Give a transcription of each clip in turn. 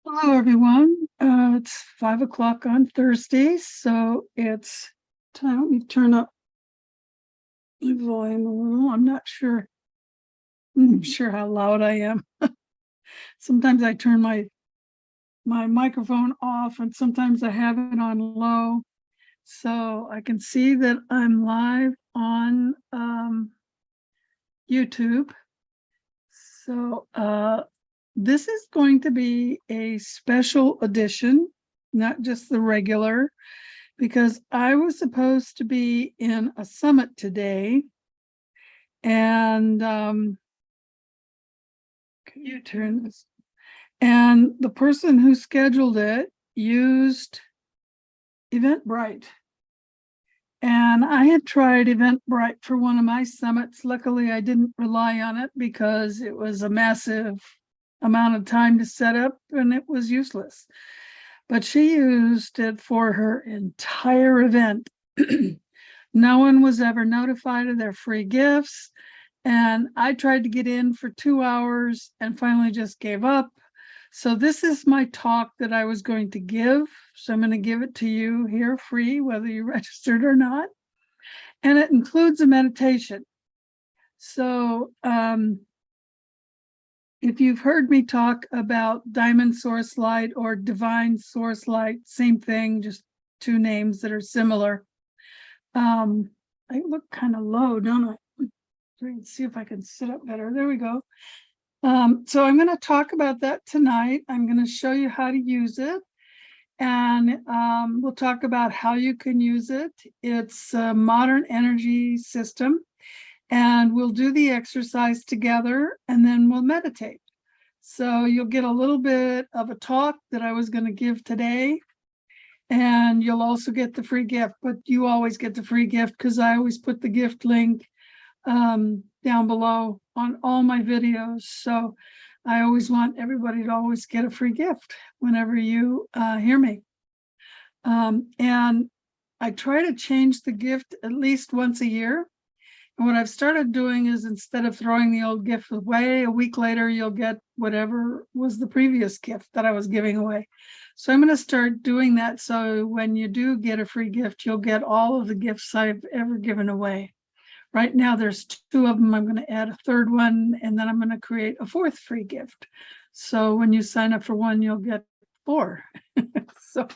Hello, everyone. It's 5 o'clock on Thursday, so it's time. Let me turn up the volume a little. I'm not sure. I'm sure how loud I am. Sometimes I turn my microphone off, and sometimes I have it on low. So I can see that I'm live on YouTube. So this is going to be a special edition, not just the regular, because I was supposed to be in a summit today. And can you turn this? And the person who scheduled it used Eventbrite. And I had tried Eventbrite for one of my summits. Luckily, I didn't rely on it because it was a massive amount of time to set up and it was useless. But she used it for her entire event. No one was ever notified of their free gifts. And I tried to get in for 2 hours and finally just gave up. So this is my talk that I was going to give. So I'm going to give it to you here free, whether you registered or not. And it includes a meditation. So if you've heard me talk about diamond source light or divine source light, same thing, just two names that are similar. I look kind of low, don't I? Let's see if I can sit up better. There we go. So I'm going to talk about that tonight. I'm going to show you how to use it. And we'll talk about how you can use it. It's a modern energy system. And we'll do the exercise together and then we'll meditate. So you'll get a little bit of a talk that I was going to give today. And you'll also get the free gift, but you always get the free gift because I always put the gift link down below on all my videos. So I always want everybody to always get a free gift whenever you hear me. And I try to change the gift at least once a year. And what I've started doing is instead of throwing the old gift away, a week later, you'll get whatever was the previous gift that I was giving away. So I'm going to start doing that. So when you do get a free gift, you'll get all of the gifts I've ever given away. Right now, there's 2 of them. I'm going to add a 3rd one, and then I'm going to create a 4th free gift. So when you sign up for one, you'll get 4. So,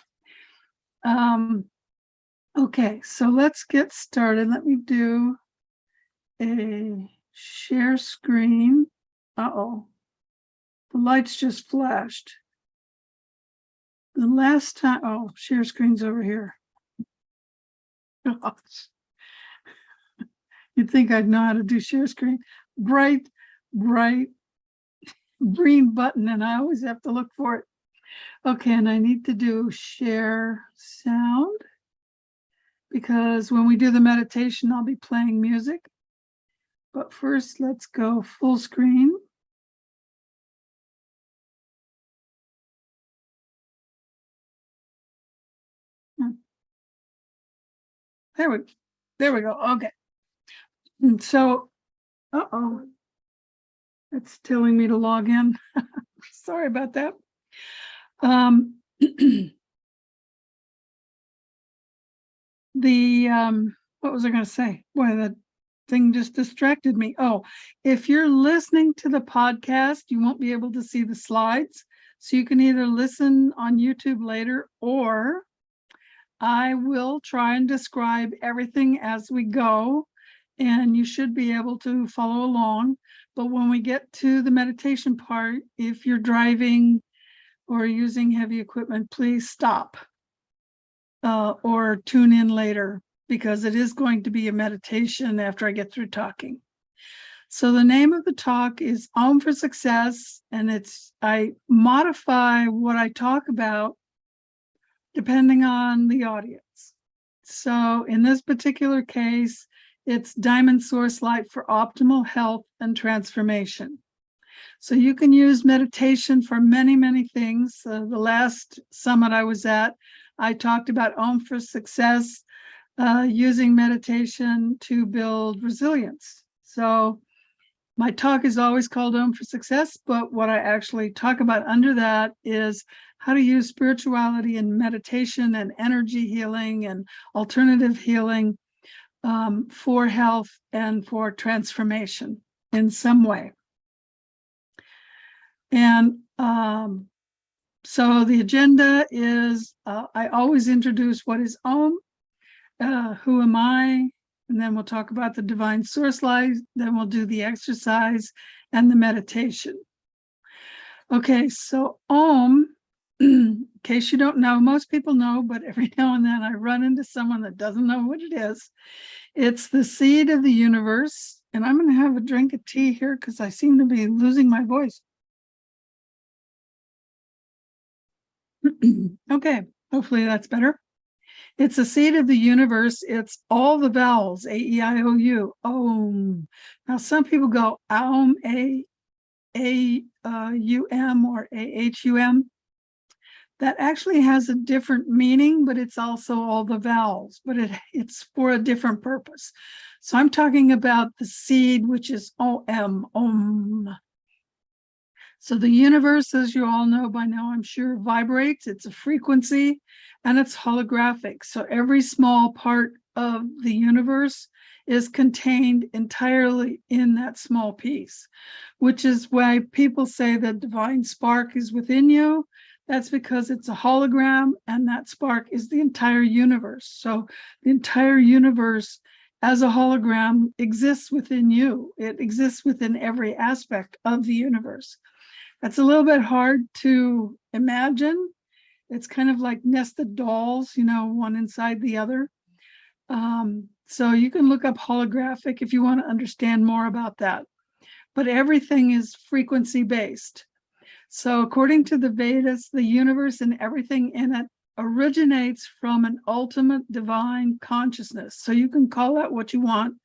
okay, so let's get started. Let me do a share screen. Uh-oh, the lights just flashed. The last time, oh, share screen's over here. Gosh. You'd think I'd know how to do share screen. Bright green button, and I always have to look for it. Okay, and I need to do share sound because when we do the meditation, I'll be playing music. But first, let's go full screen. There we go. Okay. And so, uh-oh, it's telling me to log in. Sorry about that. What was I going to say? Boy, that thing just distracted me. Oh, if you're listening to the podcast, you won't be able to see the slides. So you can either listen on YouTube later, or I will try and describe everything as we go, and you should be able to follow along. But when we get to the meditation part, if you're driving or using heavy equipment, please stop. or tune in later, because it is going to be a meditation after I get through talking. So the name of the talk is Om for Success, and I modify what I talk about depending on the audience. So in this particular case, it's Diamond Source Light for optimal health and transformation. So you can use meditation for many, many things. The last summit I was at, I talked about Om for Success, using meditation to build resilience. So my talk is always called Om for Success, but what I actually talk about under that is how to use spirituality and meditation and energy healing and alternative healing for health and for transformation in some way. And so the agenda is, I always introduce what is Om, who am I, and then we'll talk about the divine source light, then we'll do the exercise and the meditation. Okay, so Om, in case you don't know, most people know, but every now and then I run into someone that doesn't know what it is. It's the seed of the universe, and I'm going to have a drink of tea here because I seem to be losing my voice. Okay, hopefully that's better. It's the seed of the universe. It's all the vowels, A-E-I-O-U, Om. Now, some people go Aum, A-U-M or A-H-U-M. That actually has a different meaning, but it's also all the vowels, but it's for a different purpose. So I'm talking about the seed, which is O-M, Om. So the universe, as you all know by now, I'm sure, vibrates. It's a frequency and it's holographic. So every small part of the universe is contained entirely in that small piece, which is why people say that divine spark is within you. That's because it's a hologram, and that spark is the entire universe. So the entire universe as a hologram exists within you. It exists within every aspect of the universe. That's a little bit hard to imagine. It's kind of like nested dolls, you know, one inside the other. So you can look up holographic if you want to understand more about that. But everything is frequency based. So according to the Vedas, the universe and everything in it originates from an ultimate divine consciousness. So you can call that what you want.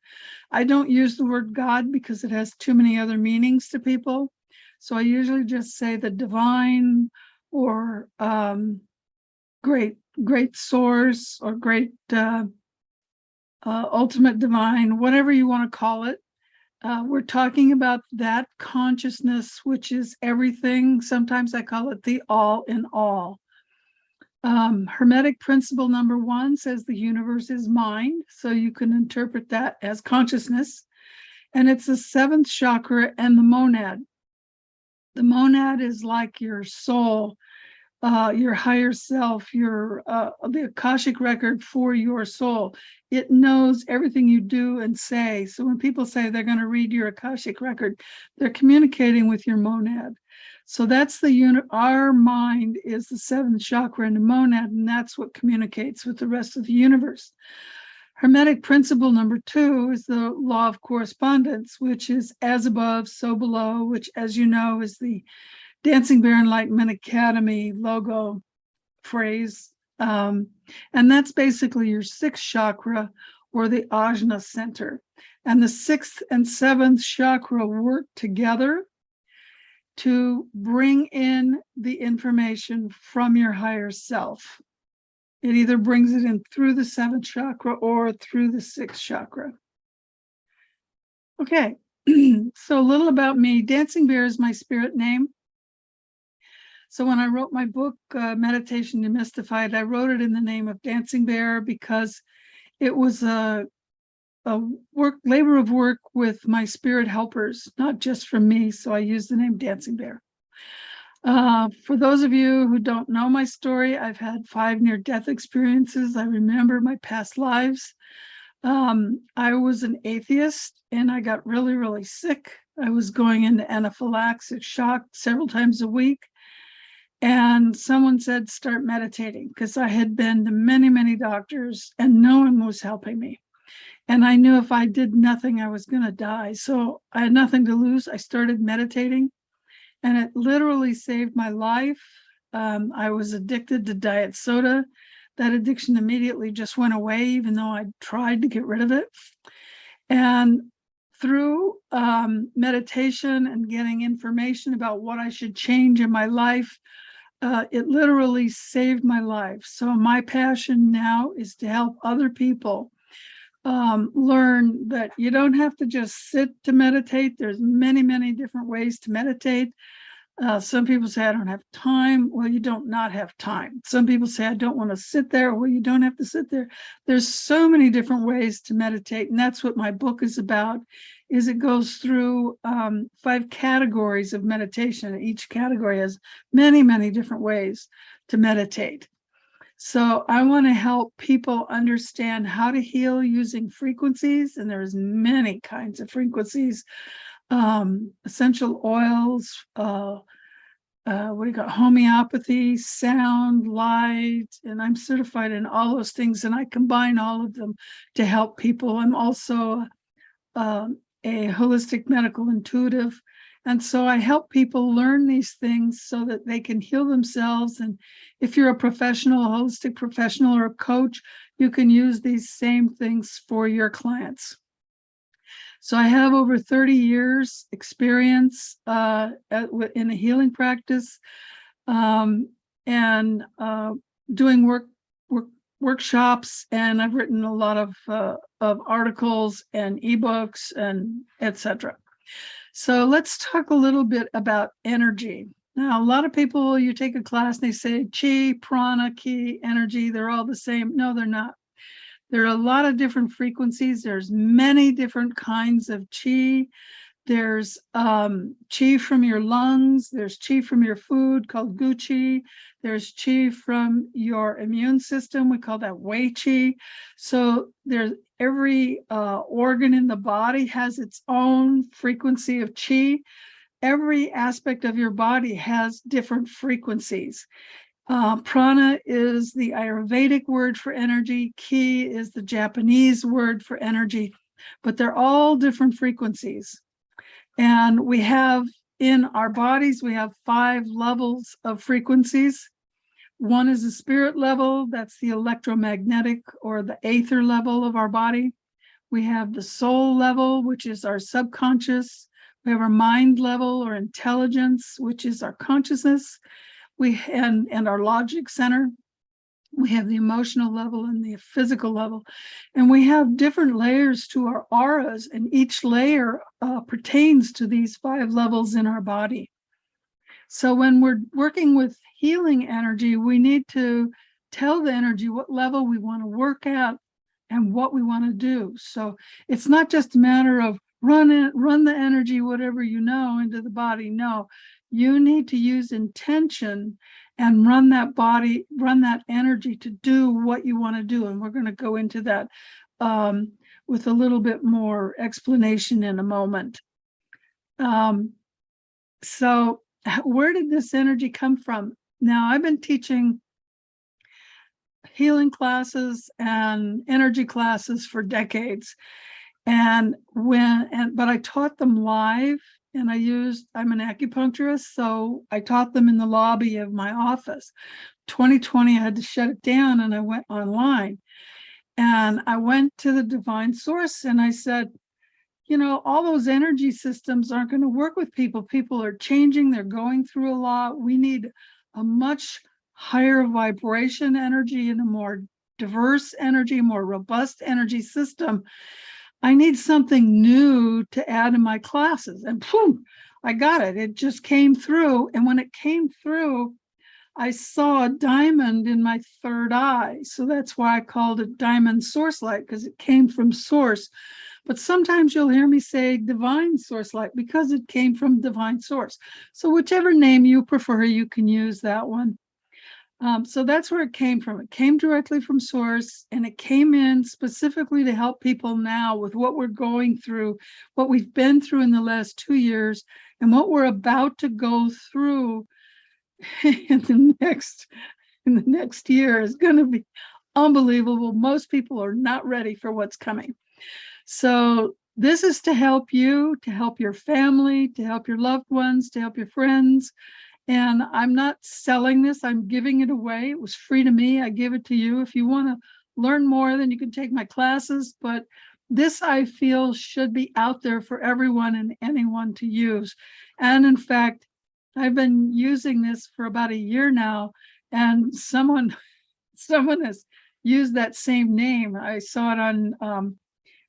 I don't use the word God because it has too many other meanings to people. So I usually just say the divine or great source or great ultimate divine, whatever you want to call it. We're talking about that consciousness, which is everything. Sometimes I call it the all in all. Hermetic principle number 1 says the universe is mind. So you can interpret that as consciousness. And it's the 7th chakra and the monad. The monad is like your soul, your higher self, the Akashic record for your soul. It knows everything you do and say. So when people say they're going to read your Akashic record, they're communicating with your monad. So that's our mind is the 7th chakra and the monad, and that's what communicates with the rest of the universe. Hermetic principle number 2 is the law of correspondence, which is as above, so below, which, as you know, is the Dancing Bear Enlightenment Academy logo phrase. And that's basically your 6th chakra or the Ajna center. And the 6th and 7th chakra work together to bring in the information from your higher self. It either brings it in through the 7th chakra or through the 6th chakra. Okay, so a little about me. Dancing Bear is my spirit name. So when I wrote my book, Meditation Demystified, I wrote it in the name of Dancing Bear because it was a labor of work with my spirit helpers, not just from me. So I used the name Dancing Bear. For those of you who don't know my story, I've had 5 near-death experiences. I remember my past lives. I was an atheist and I got really, really sick. I was going into anaphylactic shock several times a week. And someone said, start meditating, because I had been to many, many doctors and no one was helping me. And I knew if I did nothing, I was going to die. So I had nothing to lose. I started meditating and it literally saved my life. I was addicted to diet soda. That addiction immediately just went away, even though I tried to get rid of it. And through meditation and getting information about what I should change in my life, it literally saved my life. So my passion now is to help other people learn that you don't have to just sit to meditate. There's many, many different ways to meditate. Some people say, I don't have time. Well, you don't not have time. Some people say, I don't want to sit there. Well, you don't have to sit there. There's so many different ways to meditate. And that's what my book is about, is it goes through 5 categories of meditation. Each category has many, many different ways to meditate. So I want to help people understand how to heal using frequencies. And there's many kinds of frequencies. Essential oils, what do you got? Homeopathy, sound, light, and I'm certified in all those things, and I combine all of them to help people. I'm also a holistic medical intuitive, and so I help people learn these things so that they can heal themselves. And if you're a professional, a holistic professional, or a coach, you can use these same things for your clients. So I have over 30 years experience in a healing practice, and doing workshops, and I've written a lot of articles and ebooks and etc. So let's talk a little bit about energy. Now, a lot of people, you take a class and they say chi, prana, ki, energy, they're all the same. No, they're not. There are a lot of different frequencies. There's many different kinds of chi. There's chi from your lungs. There's chi from your food called gu chi. There's chi from your immune system. We call that wei chi. So there's every organ in the body has its own frequency of chi. Every aspect of your body has different frequencies. Prana is the Ayurvedic word for energy. Ki is the Japanese word for energy, but they're all different frequencies. And we have in our bodies, we have 5 levels of frequencies. One is the spirit level. That's the electromagnetic or the aether level of our body. We have the soul level, which is our subconscious. We have our mind level or intelligence, which is our consciousness. And our logic center. We have the emotional level and the physical level, and we have different layers to our auras, and each layer pertains to these 5 levels in our body. So when we're working with healing energy, we need to tell the energy what level we want to work at and what we want to do. So it's not just a matter of run the energy, whatever you know, into the body. No, you need to use intention and run that energy to do what you want to do. And we're going to go into that with a little bit more explanation in a moment. So where did this energy come from? Now, I've been teaching healing classes and energy classes for decades. But I taught them live, and I'm an acupuncturist, so I taught them in the lobby of my office. 2020, I had to shut it down, and I went online. And I went to the divine source, and I said, all those energy systems aren't going to work with people. People are changing. They're going through a lot. We need a much higher vibration energy and a more diverse energy, more robust energy system. I need something new to add in my classes. And boom, I got it. It just came through. And when it came through, I saw a diamond in my third eye. So that's why I called it diamond source light, because it came from source. But sometimes you'll hear me say divine source light because it came from divine source. So whichever name you prefer, you can use that one. So that's where it came from. It came directly from source, and it came in specifically to help people now with what we're going through, what we've been through in the last 2 years, and what we're about to go through in the next year is going to be unbelievable. Most people are not ready for what's coming. So this is to help you, to help your family, to help your loved ones, to help your friends. And I'm not selling this, I'm giving it away. It was free to me. I give it to you. If you want to learn more, then you can take my classes. But this, I feel, should be out there for everyone and anyone to use. And in fact, I've been using this for about a year now, and someone has used that same name. I saw it on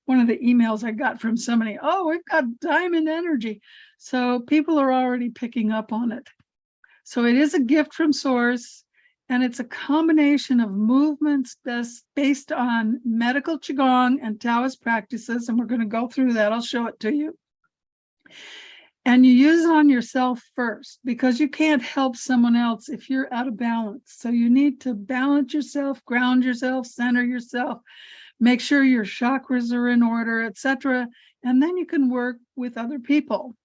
one of the emails I got from somebody. Oh, we've got diamond energy. So people are already picking up on it. So it is a gift from source, and it's a combination of movements based on medical Qigong and Taoist practices. And we're going to go through that. I'll show it to you. And you use it on yourself first, because you can't help someone else if you're out of balance. So you need to balance yourself, ground yourself, center yourself, make sure your chakras are in order, etc. And then you can work with other people.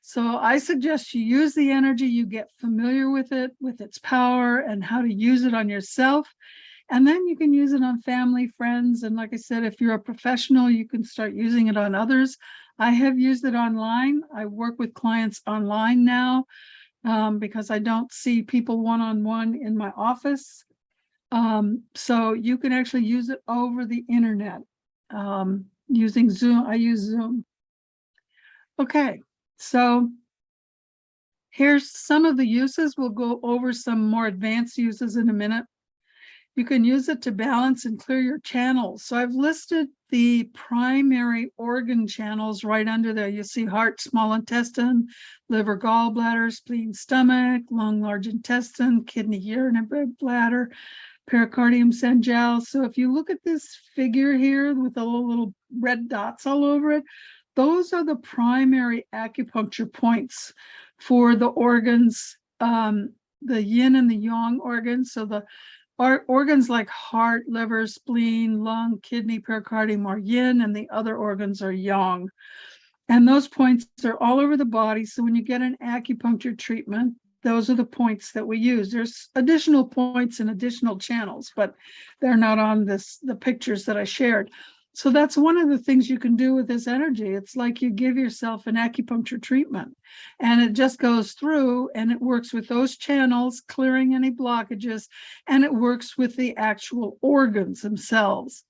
So I suggest you use the energy, you get familiar with it, with its power and how to use it on yourself. And then you can use it on family, friends. And like I said, if you're a professional, you can start using it on others. I have used it online. I work with clients online now because I don't see people one-on-one in my office. So you can actually use it over the internet using Zoom. I use Zoom. Okay. So here's some of the uses. We'll go over some more advanced uses in a minute. You can use it to balance and clear your channels. So I've listed the primary organ channels right under there. You see heart, small intestine, liver, gallbladder, spleen, stomach, lung, large intestine, kidney, urinary bladder, pericardium, sangel. So if you look at this figure here with the little red dots all over it, those are the primary acupuncture points for the organs, the yin and the yang organs. So the organs like heart, liver, spleen, lung, kidney, pericardium are yin, and the other organs are yang. And those points are all over the body. So when you get an acupuncture treatment, those are the points that we use. There's additional points and additional channels, but they're not on the pictures that I shared. So that's one of the things you can do with this energy. It's like you give yourself an acupuncture treatment, and it just goes through and it works with those channels, clearing any blockages, and it works with the actual organs themselves.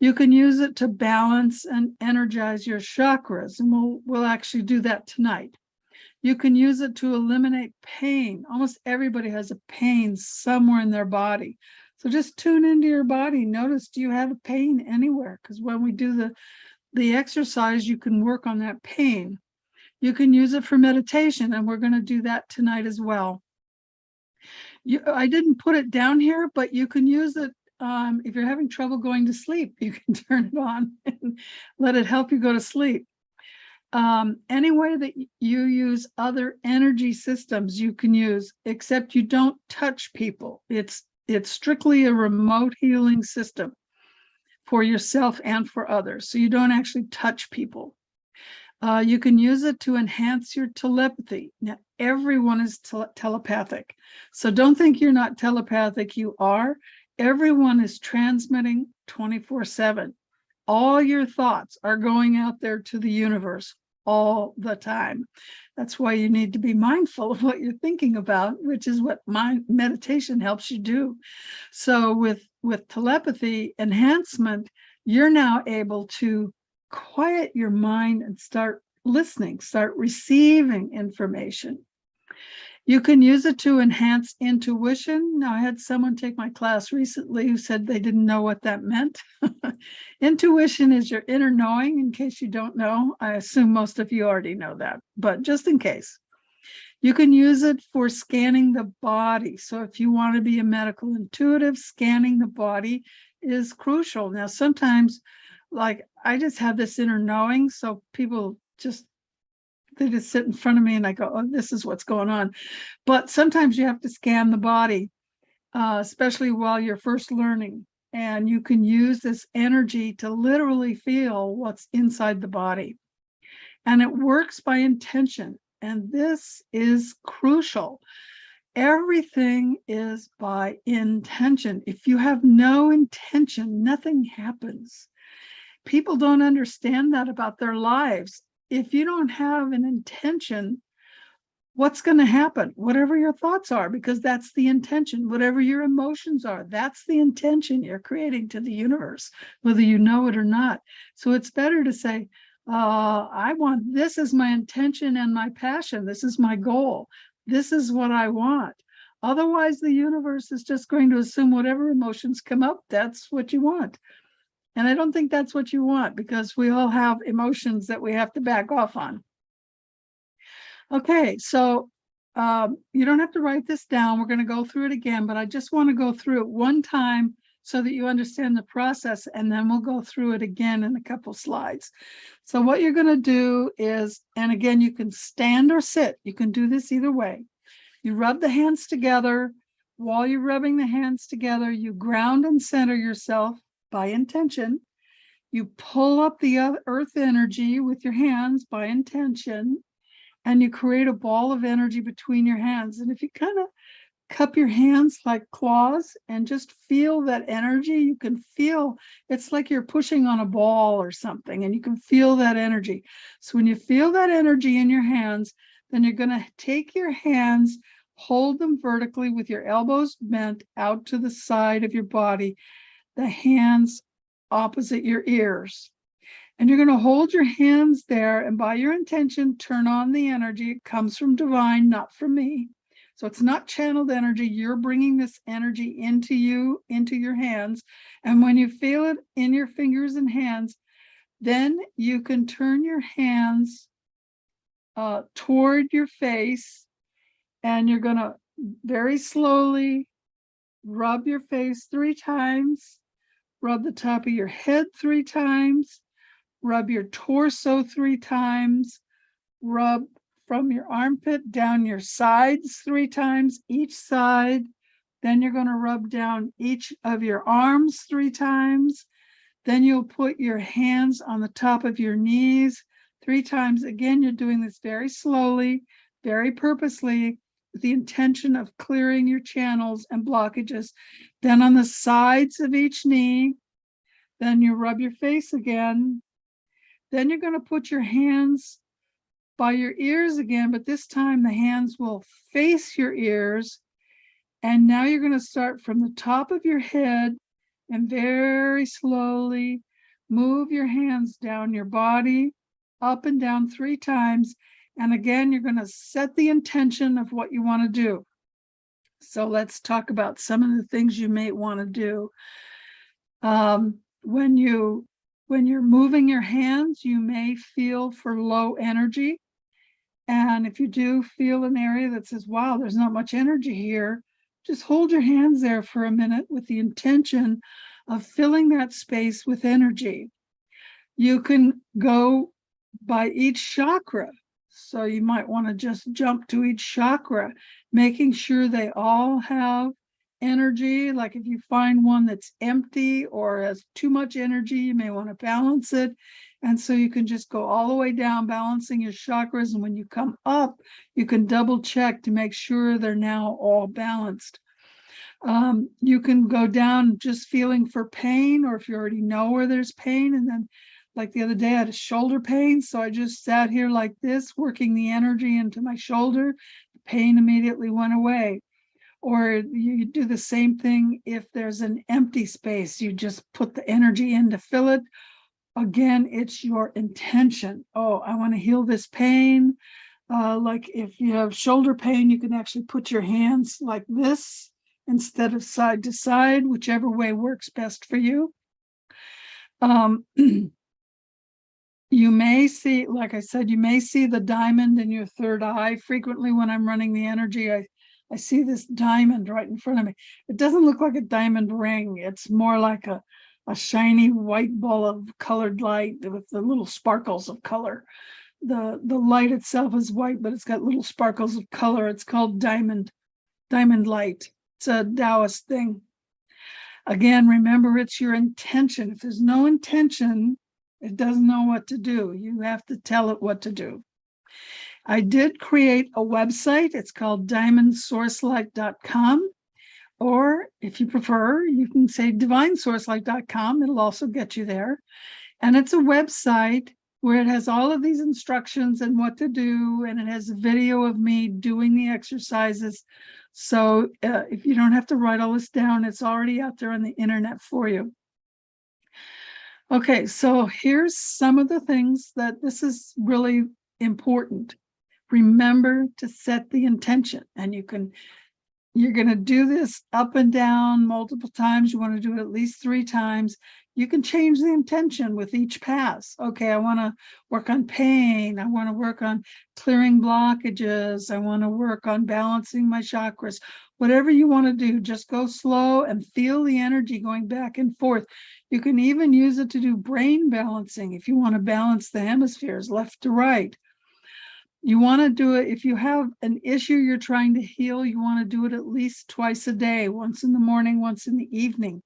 You can use it to balance and energize your chakras, and we'll actually do that tonight. You can use it to eliminate pain. Almost everybody has a pain somewhere in their body. So just tune into your body. Notice, do you have a pain anywhere? Because when we do the exercise, you can work on that pain. You can use it for meditation, and we're going to do that tonight as well. I didn't put it down here, but you can use it if you're having trouble going to sleep. You can turn it on and let it help you go to sleep. Any way that you use other energy systems you can use, except you don't touch people. It's strictly a remote healing system for yourself and for others. So you don't actually touch people. You can use it to enhance your telepathy. Now, everyone is telepathic. So don't think you're not telepathic. You are. Everyone is transmitting 24/7. All your thoughts are going out there to the universe all the time. That's why you need to be mindful of what you're thinking about, which is what meditation helps you do. So with telepathy enhancement, you're now able to quiet your mind and start listening, start receiving information. You can use it to enhance intuition. Now, I had someone take my class recently who said they didn't know what that meant. Intuition is your inner knowing, in case you don't know. I assume most of you already know that, but just in case. You can use it for scanning the body. So if you want to be a medical intuitive, scanning the body is crucial. Now, sometimes, like, I just have this inner knowing, so people they just sit in front of me and I go, oh, this is what's going on. But sometimes you have to scan the body, especially while you're first learning. And you can use this energy to literally feel what's inside the body. And it works by intention. And this is crucial. everything is by intention. If you have no intention, nothing happens. People don't understand that about their lives. If you don't have an intention, what's going to happen? Whatever your thoughts are, because that's the intention. Whatever your emotions are, that's the intention you're creating to the universe, whether you know it or not. So it's better to say, I want, this is my intention and my passion. This is my goal. This is what I want. Otherwise, the universe is just going to assume whatever emotions come up, that's what you want. And I don't think that's what you want, because we all have emotions that we have to back off on. Okay, so you don't have to write this down. We're going to go through it again, but I just want to go through it one time so that you understand the process, and then we'll go through it again in a couple slides. So what you're going to do is, and again, you can stand or sit. You can do this either way. You rub the hands together. While you're rubbing the hands together, you ground and center yourself by intention. You pull up the earth energy with your hands by intention, and you create a ball of energy between your hands. And if you kind of cup your hands like claws and just feel that energy, you can feel it's like you're pushing on a ball or something, and you can feel that energy. So when you feel that energy in your hands, then you're going to take your hands, hold them vertically with your elbows bent out to the side of your body, the hands opposite your ears. And you're going to hold your hands there, and by your intention, turn on the energy. It comes from divine, not from me. So it's not channeled energy. You're bringing this energy into you, into your hands. And when you feel it in your fingers and hands, then you can turn your hands toward your face, and you're going to very slowly rub your face 3 times, rub the top of your head 3 times, rub your torso 3 times, rub from your armpit down your sides 3 times, each side. Then you're going to rub down each of your arms 3 times. Then you'll put your hands on the top of your knees 3 times. Again, you're doing this very slowly, very purposely, with the intention of clearing your channels and blockages. Then on the sides of each knee, then you rub your face again. Then you're going to put your hands by your ears again, but this time the hands will face your ears. And now you're going to start from the top of your head and very slowly move your hands down your body, up and down 3 times. And again, you're going to set the intention of what you want to do. So let's talk about some of the things you may want to do. When you're moving your hands, you may feel for low energy. And if you do feel an area that says, wow, there's not much energy here, just hold your hands there for a minute with the intention of filling that space with energy. You can go by each chakra. So you might want to just jump to each chakra, making sure they all have energy. Like if you find one that's empty or has too much energy, you may want to balance it. And so you can just go all the way down, balancing your chakras. And when you come up, you can double check to make sure they're now all balanced. You can go down just feeling for pain, or if you already know where there's pain. And then like the other day, I had a shoulder pain. So I just sat here like this, working the energy into my shoulder. The pain immediately went away. Or you do the same thing if there's an empty space. You just put the energy in to fill it. Again, it's your intention. Oh, I want to heal this pain. Like if you have shoulder pain, you can actually put your hands like this instead of side to side, whichever way works best for you. You may see, like I said, you may see the diamond in your third eye. Frequently when I'm running the energy, I see this diamond right in front of me. It doesn't look like a diamond ring. It's more like a shiny white ball of colored light with the little sparkles of color. The light itself is white, but it's got little sparkles of color. It's called diamond light. It's a Taoist thing. Again, remember, it's your intention. If there's no intention, it doesn't know what to do. You have to tell it what to do. I did create a website. It's called diamondsourcelight.com. Or if you prefer, you can say divinesourcelight.com. It'll also get you there. And it's a website where it has all of these instructions and what to do. And it has a video of me doing the exercises. So if you don't have to write all this down, it's already out there on the internet for you. Okay, so here's some of the things that this is really important. Remember to set the intention, and you're going to do this up and down multiple times. You want to do it at least 3 times. You can change the intention with each pass. Okay, I want to work on pain. I want to work on clearing blockages. I want to work on balancing my chakras. Whatever you want to do, just go slow and feel the energy going back and forth. You can even use it to do brain balancing if you want to balance the hemispheres left to right. You want to do it if you have an issue you're trying to heal. You want to do it at least twice a day, once in the morning, once in the evening.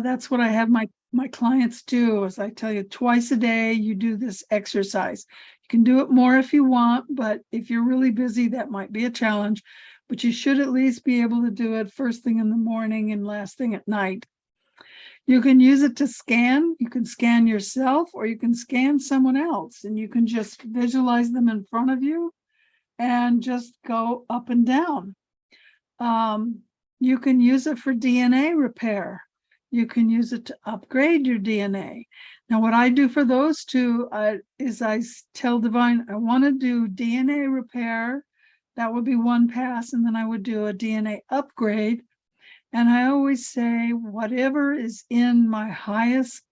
That's what I have my clients do. As I tell you, twice a day you do this exercise. You can do it more if you want, but if you're really busy, that might be a challenge. But you should at least be able to do it first thing in the morning and last thing at night. You can use it to scan. You can scan yourself, or you can scan someone else, and you can just visualize them in front of you and just go up and down. You can use it for DNA repair. You can use it to upgrade your DNA. Now, what I do for those two is I tell Divine, I want to do DNA repair. That would be one pass, and then I would do a DNA upgrade. And I always say, whatever is in my highest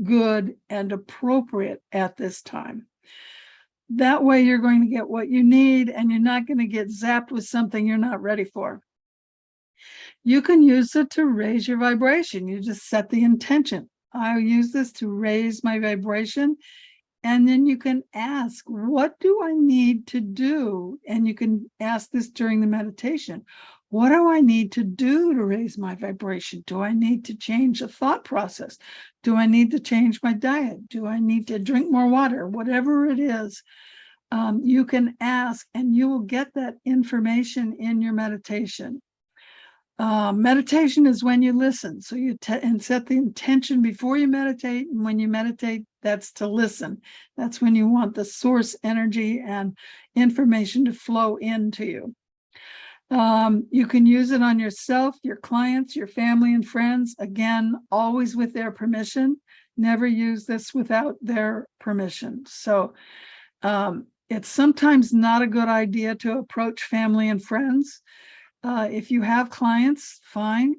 good and appropriate at this time. That way you're going to get what you need, and you're not going to get zapped with something you're not ready for. You can use it to raise your vibration. You just set the intention. I use this to raise my vibration. And then you can ask, what do I need to do? And you can ask this during the meditation. What do I need to do to raise my vibration? Do I need to change a thought process? Do I need to change my diet? Do I need to drink more water? Whatever it is, you can ask, and you will get that information in your meditation. Meditation is when you listen. So you and set the intention before you meditate. And when you meditate, that's to listen. That's when you want the source energy and information to flow into you. You can use it on yourself, your clients, your family and friends. Again, always with their permission. Never use this without their permission. So it's sometimes not a good idea to approach family and friends. If you have clients, fine.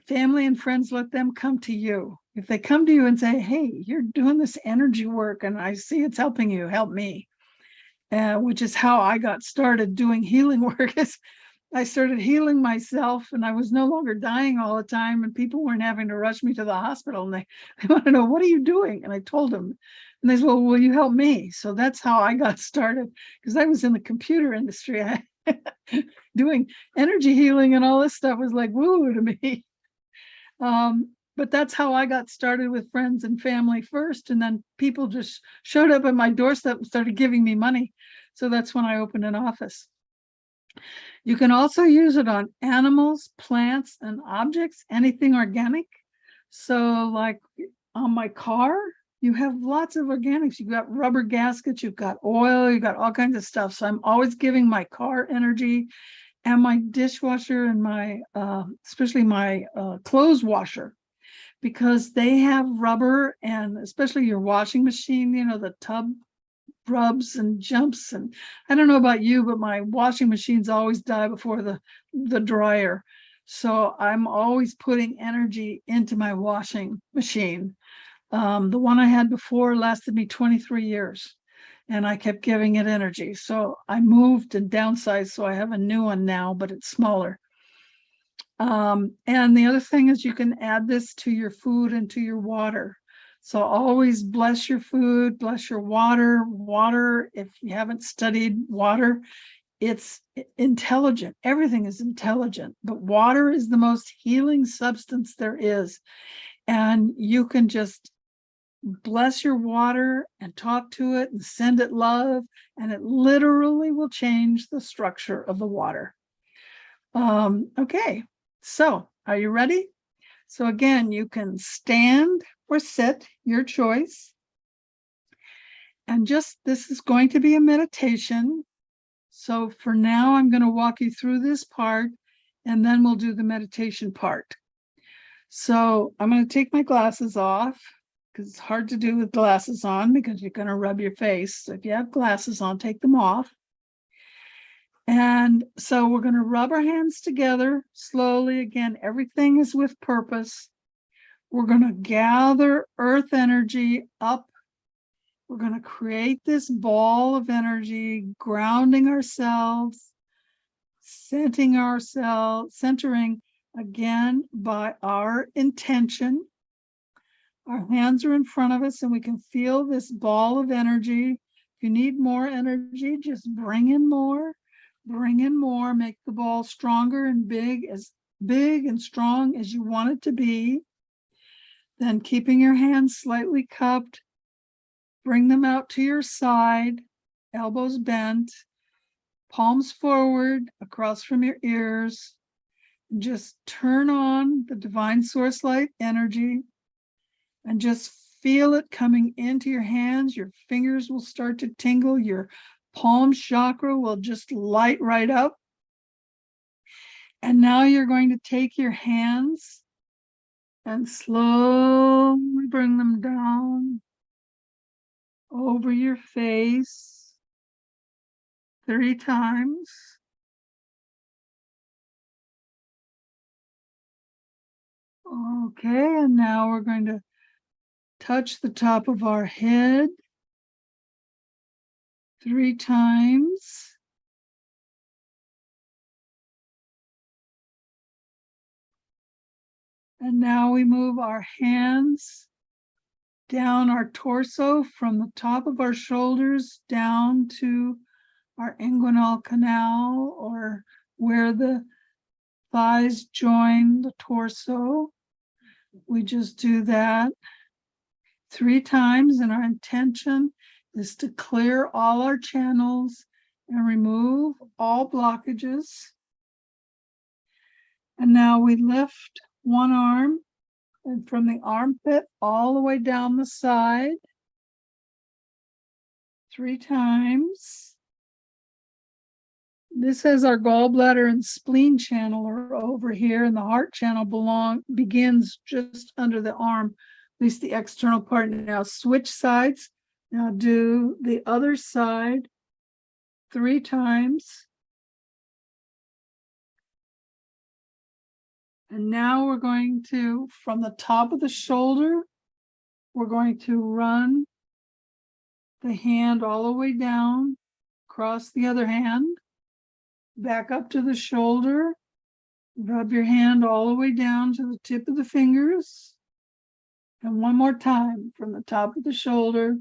Family and friends, let them come to you. If they come to you and say, hey, you're doing this energy work and I see it's helping you, help me. Which is how I got started doing healing work. I started healing myself, and I was no longer dying all the time, and people weren't having to rush me to the hospital, and they want to know, what are you doing? And I told them, and they said, well, will you help me? So that's how I got started, because I was in the computer industry. Doing energy healing and all this stuff was like woo to me. But that's how I got started, with friends and family first, and then people just showed up at my doorstep and started giving me money. So that's when I opened an office. You can also use it on animals, plants, and objects, anything organic. So like on my car, you have lots of organics. You've got rubber gaskets, you've got oil, you've got all kinds of stuff. So I'm always giving my car energy, and my dishwasher and my, especially my clothes washer, because they have rubber, and especially your washing machine, you know, the tub rubs and jumps. And I don't know about you, but my washing machines always die before the dryer. So I'm always putting energy into my washing machine. The one I had before lasted me 23 years, and I kept giving it energy. So I moved and downsized, so I have a new one now, but it's smaller. And the other thing is, you can add this to your food and to your water. So always bless your food, bless your water. Water, if you haven't studied water, it's intelligent. Everything is intelligent, but water is the most healing substance there is. And you can just bless your water and talk to it and send it love, and it literally will change the structure of the water. Okay, so are you ready? So again, you can stand or sit, your choice. And this is going to be a meditation. So for now, I'm going to walk you through this part, and then we'll do the meditation part. So I'm going to take my glasses off, because it's hard to do with glasses on because you're going to rub your face. So if you have glasses on, take them off. And so we're going to rub our hands together slowly. Again, everything is with purpose. We're going to gather earth energy up. We're going to create this ball of energy, grounding ourselves, centering again by our intention. Our hands are in front of us and we can feel this ball of energy. If you need more energy, just bring in more, make the ball stronger and big and strong as you want it to be. Then keeping your hands slightly cupped, bring them out to your side, elbows bent, palms forward, across from your ears. Just turn on the divine source light energy and just feel it coming into your hands. Your fingers will start to tingle. Your palm chakra will just light right up. And now you're going to take your hands and slowly bring them down over your face 3 times. Okay, and now we're going to touch the top of our head 3 times. And now we move our hands down our torso from the top of our shoulders down to our inguinal canal, or where the thighs join the torso. We just do that 3 times, and our intention is to clear all our channels and remove all blockages. And now we lift one arm, and from the armpit all the way down the side 3 times. This has our gallbladder and spleen channel are over here, and the heart channel begins just under the arm, at least the external part. Now switch sides. Now do the other side 3 times. And now we're going to, from the top of the shoulder, we're going to run the hand all the way down, across the other hand, back up to the shoulder, rub your hand all the way down to the tip of the fingers. And one more time, from the top of the shoulder,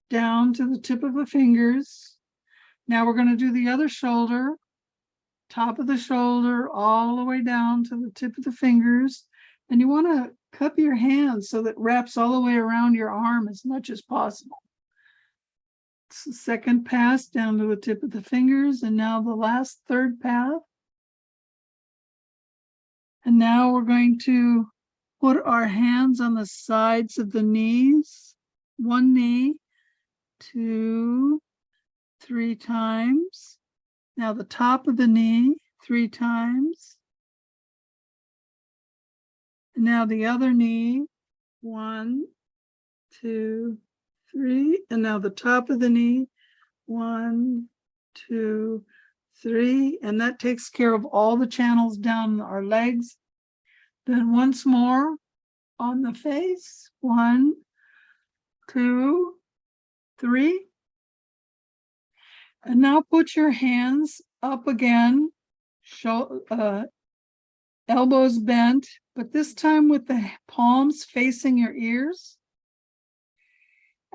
down to the tip of the fingers. Now we're going to do the other shoulder, top of the shoulder, all the way down to the tip of the fingers. And you want to cup your hands so that it wraps all the way around your arm as much as possible. It's the second pass down to the tip of the fingers, and now the last third pass. And now we're going to put our hands on the sides of the knees, 1 knee, 2, 3 times. Now the top of the knee 3 times. And now the other knee, 1, 2, 3. And now the top of the knee, 1, 2, 3. And that takes care of all the channels down our legs. Then once more on the face, 1, 2, 3. And now put your hands up again, elbows bent, but this time with the palms facing your ears.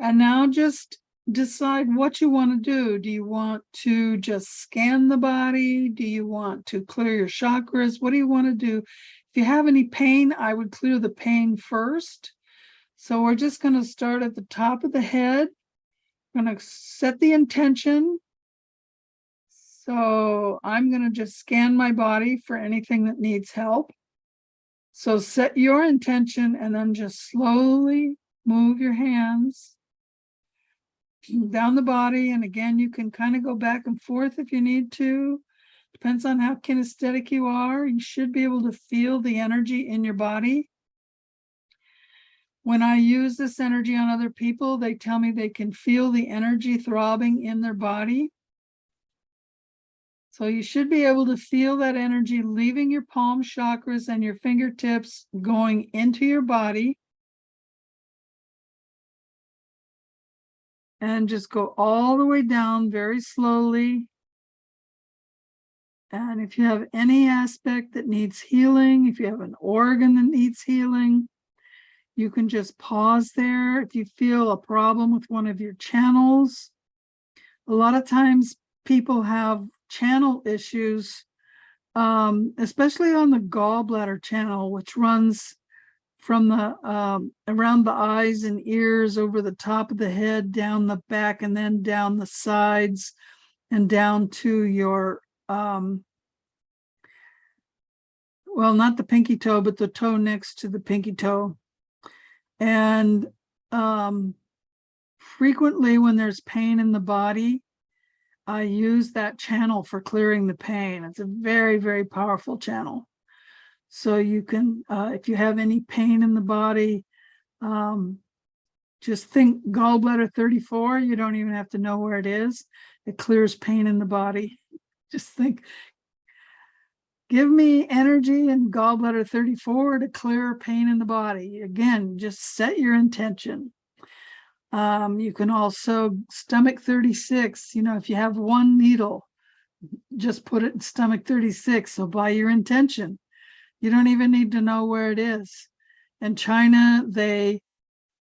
And now just decide what you want to do. Do you want to just scan the body? Do you want to clear your chakras? What do you want to do? If you have any pain, I would clear the pain first. So we're just going to start at the top of the head. I'm going to set the intention. So I'm going to just scan my body for anything that needs help. So set your intention and then just slowly move your hands down the body. And again, you can kind of go back and forth if you need to. Depends on how kinesthetic you are. You should be able to feel the energy in your body. When I use this energy on other people, they tell me they can feel the energy throbbing in their body. So you should be able to feel that energy leaving your palm chakras and your fingertips going into your body. And just go all the way down very slowly. And if you have any aspect that needs healing, if you have an organ that needs healing, you can just pause there. If you feel a problem with one of your channels, a lot of times people have channel issues, especially on the gallbladder channel, which runs from the around the eyes and ears, over the top of the head, down the back, and then down the sides and down to your well, not the pinky toe, but the toe next to the pinky toe. And frequently when there's pain in the body, I use that channel for clearing the pain. It's a very, very powerful channel. So you can, if you have any pain in the body, just think gallbladder 34. You don't even have to know where it is. It clears pain in the body. Just think, give me energy in gallbladder 34 to clear pain in the body. Again, just set your intention. You can also stomach 36. You know, if you have one needle, just put it in stomach 36. So by your intention, you don't even need to know where it is. In China, they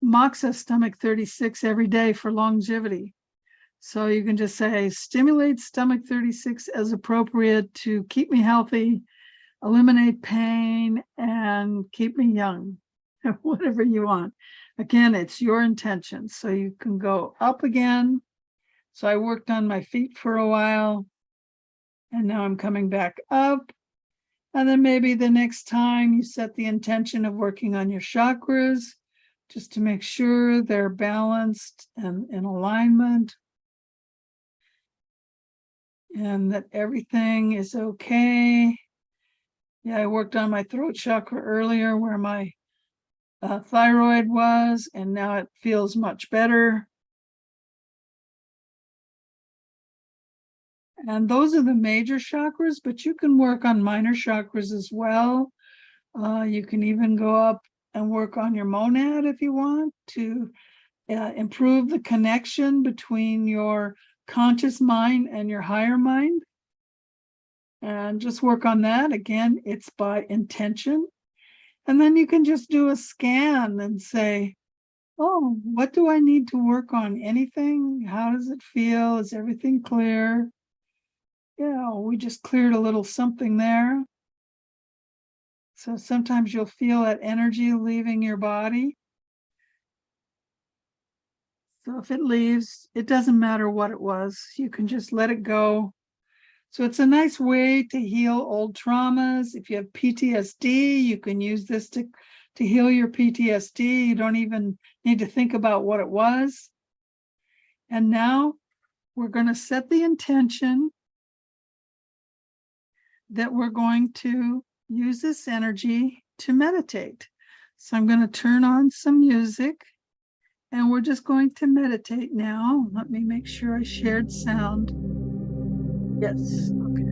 moxa stomach 36 every day for longevity. So you can just say, stimulate stomach 36 as appropriate to keep me healthy, eliminate pain, and keep me young, whatever you want. Again, it's your intention. So you can go up again. So I worked on my feet for a while, and now I'm coming back up. And then maybe the next time you set the intention of working on your chakras, just to make sure they're balanced and in alignment, and that everything is okay. Yeah, I worked on my throat chakra earlier where my thyroid was, and now it feels much better. And those are the major chakras, but you can work on minor chakras as well. You can even go up and work on your monad if you want to improve the connection between your conscious mind and your higher mind. And just work on that. Again, it's by intention. And then you can just do a scan and say, oh, what do I need to work on? Anything? How does it feel? Is everything clear? Yeah, we just cleared a little something there. So sometimes you'll feel that energy leaving your body. So if it leaves, it doesn't matter what it was. You can just let it go. So it's a nice way to heal old traumas. If you have PTSD, you can use this to heal your PTSD. You don't even need to think about what it was. And now we're going to set the intention that we're going to use this energy to meditate. So I'm going to turn on some music and we're just going to meditate now. Let me make sure I shared sound. Yes, okay.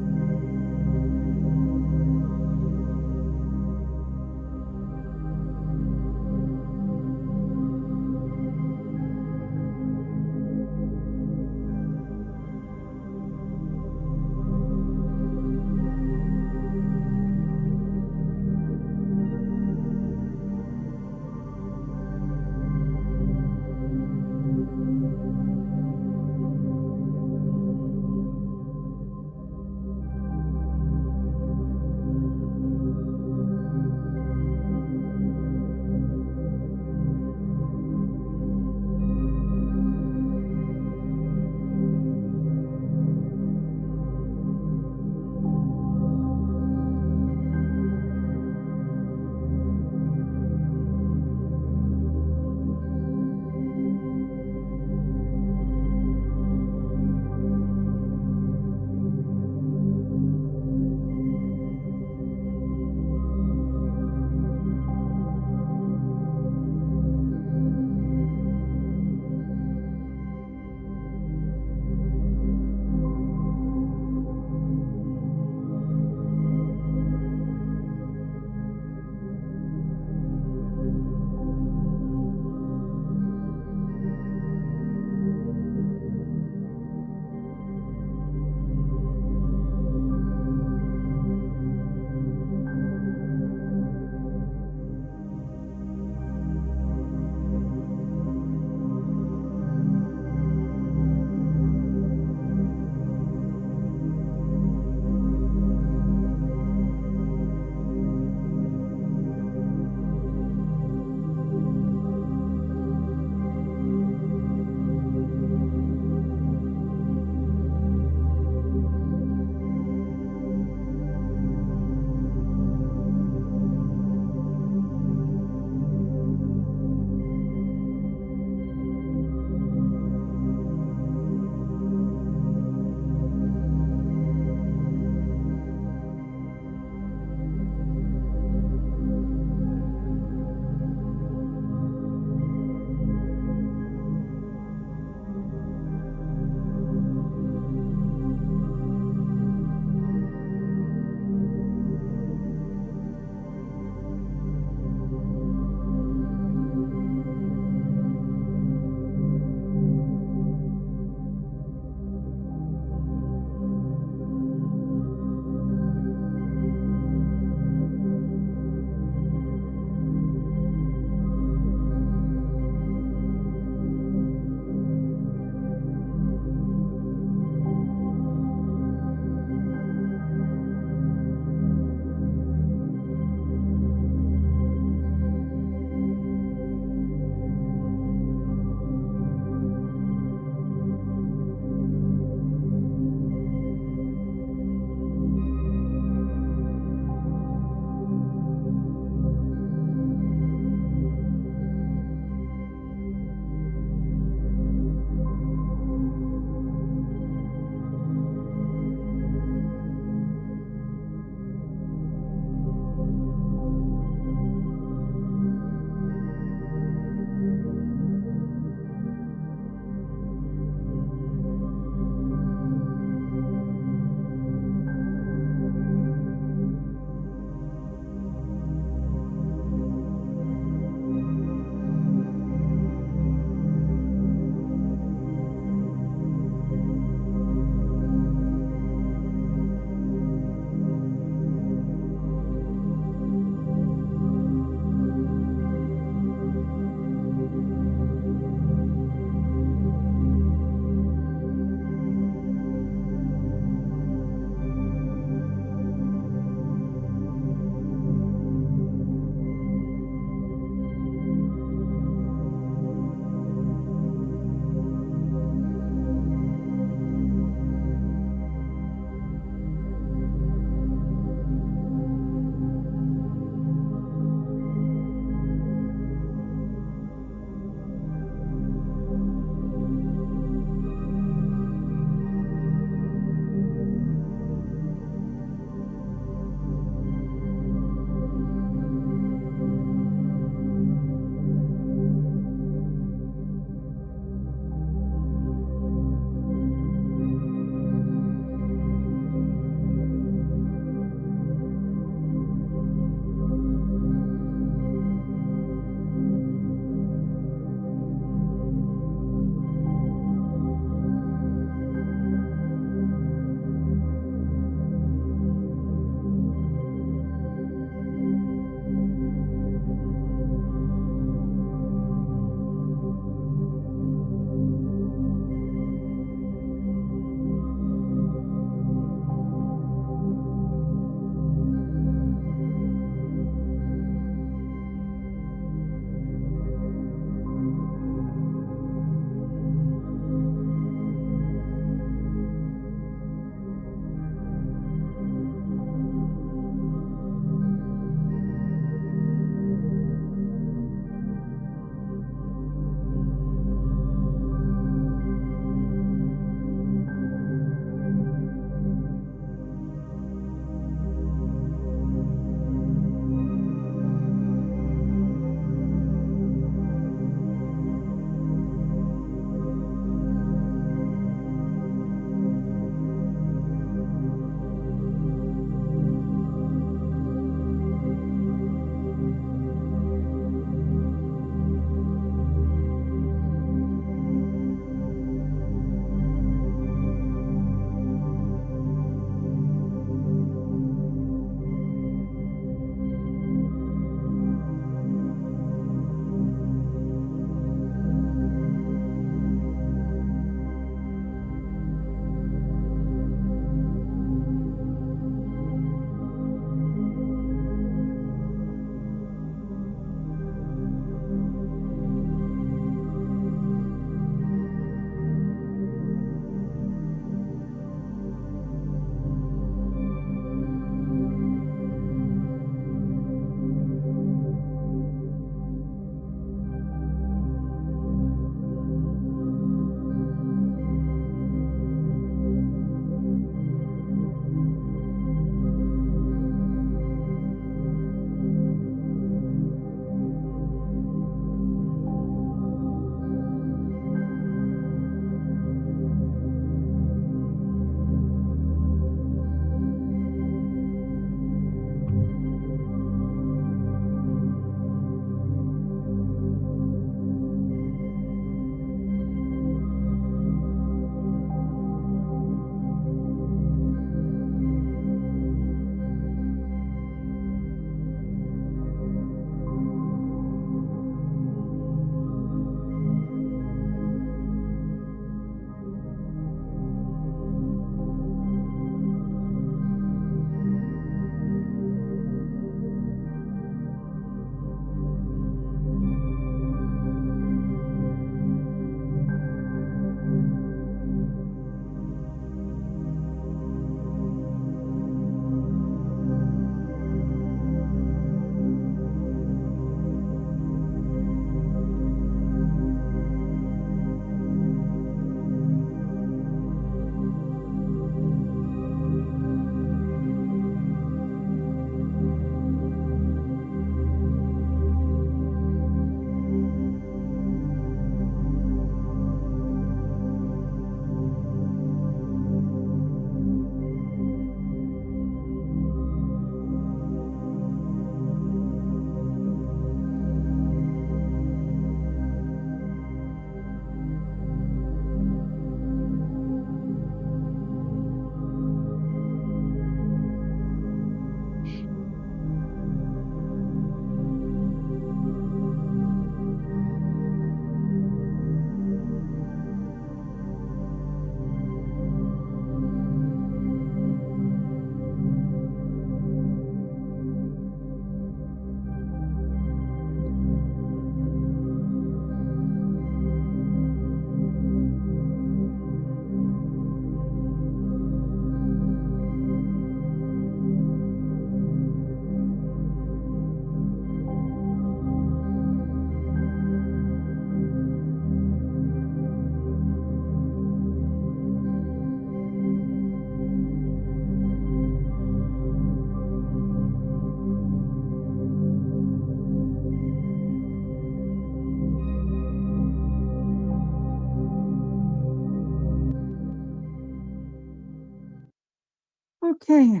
Okay,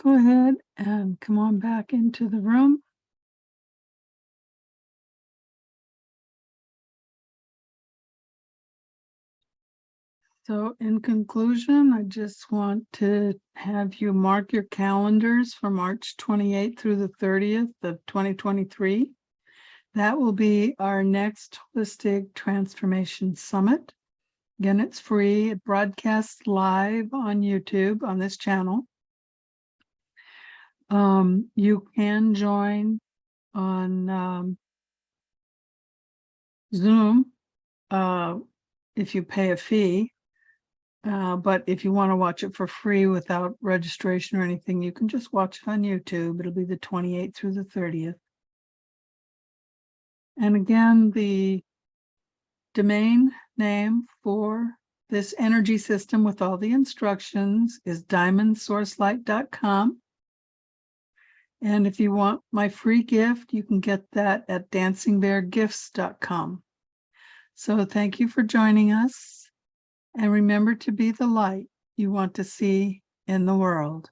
go ahead and come on back into the room. So in conclusion, I just want to have you mark your calendars for March 28th through the 30th of 2023. That will be our next Holistic Transformation Summit. Again, it's free. It broadcasts live on YouTube on this channel. You can join on Zoom if you pay a fee. But if you want to watch it for free without registration or anything, you can just watch it on YouTube. It'll be the 28th through the 30th. And again, the domain name for this energy system with all the instructions is diamondsourcelight.com. And if you want my free gift, you can get that at dancingbeargifts.com. So thank you for joining us. And remember to be the light you want to see in the world.